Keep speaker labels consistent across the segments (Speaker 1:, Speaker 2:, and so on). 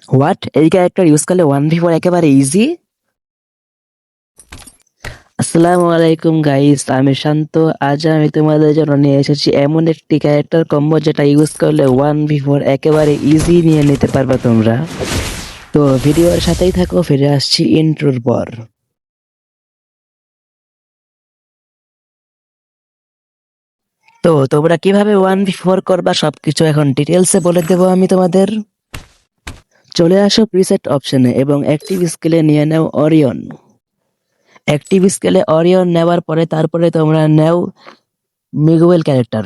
Speaker 1: What? এই character use করলে 1v4 একেবারে ইজি? আসসালামু আলাইকুম গাইস, আমি শান্ত। আজ আমি তোমাদের জন্য নিয়ে এসেছি এমন একটি ক্যারেক্টার কম্বো যেটা ইউজ করলে 1v4 একেবারে ইজি নিয়ে নিতে পারবে তোমরা। তো ভিডিওর সাথেই থাকো, ফিরে আসছি ইন্ট্রোর পর। তো তোমরা কিভাবে 1v4 করবা সবকিছু এখন ডিটেলসে বলে দেবো আমি তোমাদের। চলে আসো প্রিসেট অপশনে এবং অ্যাক্টিভ স্কেলে নিয়ে নাও অরিয়ন। অ্যাক্টিভ স্কেলে অরিয়ন নেওয়ার পরে তারপরে তোমরা নাও মিগুয়েল ক্যারেক্টার।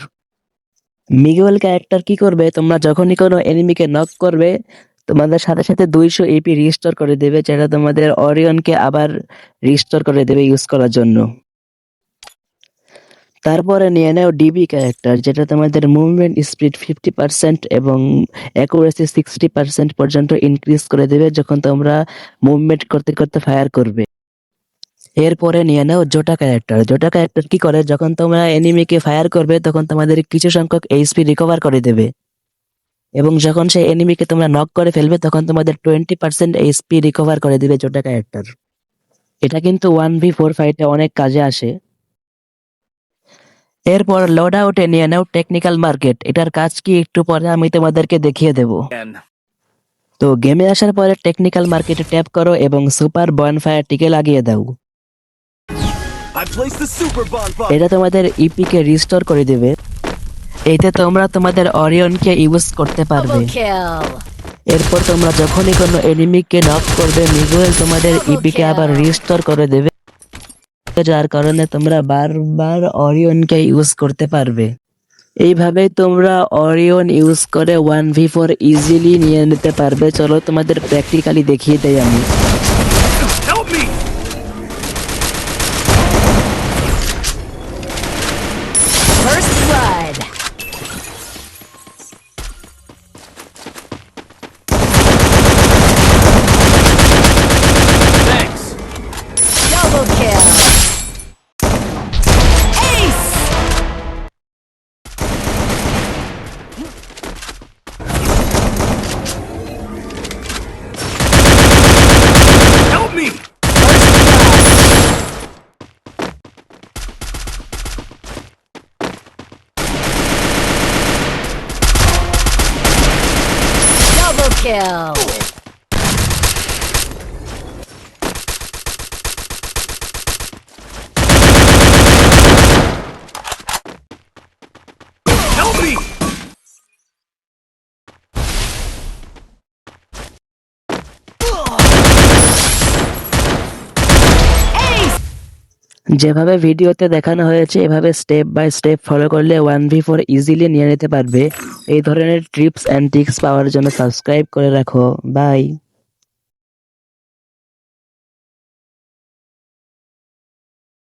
Speaker 1: মিগুয়েল ক্যারেক্টার কি করবে, তোমরা যখনই কোনো এনিমিকে নক করবে তোমাদের সাথে সাথে 200 এপি রিস্টোর করে দেবে, যেটা তোমাদের অরিয়নকে আবার রিস্টোর করে দেবে ইউজ করার জন্য। তারপরে নিয়ে নাও ডিবি ক্যারেক্টার, যেটা তোমাদের মুভমেন্ট স্পিড 50% এবং অ্যাকুরেসি 60% পর্যন্ত ইনক্রিজ করে দেবে যখন তোমরা মুভমেন্ট করতে করতে ফায়ার করবে। এরপরে নিয়ে নাও জোটা ক্যারেক্টার। জোটা ক্যারেক্টার কি করে, যখন তোমরা এনিমিকে ফায়ার করবে তখন তোমাদের কিছু সংখ্যক এইচপি রিকভার করে দেবে এবং যখন সেই এনিমিকে তোমরা নক করে ফেলবে তখন তোমাদের 20% এইচপি রিকভার করে দিবে জোটা ক্যারেক্টার। এটা কিন্তু 1v4 ফাইটে অনেক কাজে আসে। এরপর লোড আউটে নিয়ে নাও টেকনিক্যাল মার্কেট। এটার কাজ কি একটু পরে আমি তোমাদেরকে দেখিয়ে দেব। তো গেমে আসার পরে টেকনিক্যাল মার্কেটে ট্যাপ করো এবং সুপার বনফায়ারটিকে লাগিয়ে দাও। এটা তোমাদের ইপি কে রিস্টোর করে দেবে। এতে তোমরা তোমাদের অরিয়নকে ইউজ করতে পারবে। এরপর তোমরা যখনই কোনো এনিমিকে নক করবে মিগুয়েল তোমাদের ইপি কে আবার রিস্টোর করে দেবে, যার কারণে তোমরা বারবার অরিয়নকে ইউজ করতে পারবে। এইভাবেই তোমরা অরিয়ন ইউজ করে 1v4 ইজিলি নিয়ে নিতে পারবে। চলো তোমাদের প্র্যাকটিক্যালি দেখিয়ে দেই আমি।
Speaker 2: First blood.
Speaker 3: Thanks.
Speaker 2: Double kill. Ace.
Speaker 3: Help me!
Speaker 2: Double kill.
Speaker 3: Help me!
Speaker 1: যেভাবে ভিডিওতে দেখানো হয়েছে এভাবে স্টেপ বাই স্টেপ ফলো করলে 1v4 ইজিলি নিয়ে নিতে পারবে। এই ধরনের টিপস অ্যান্ড ট্রিক্স পাওয়ার জন্য সাবস্ক্রাইব করে রাখো। বাই।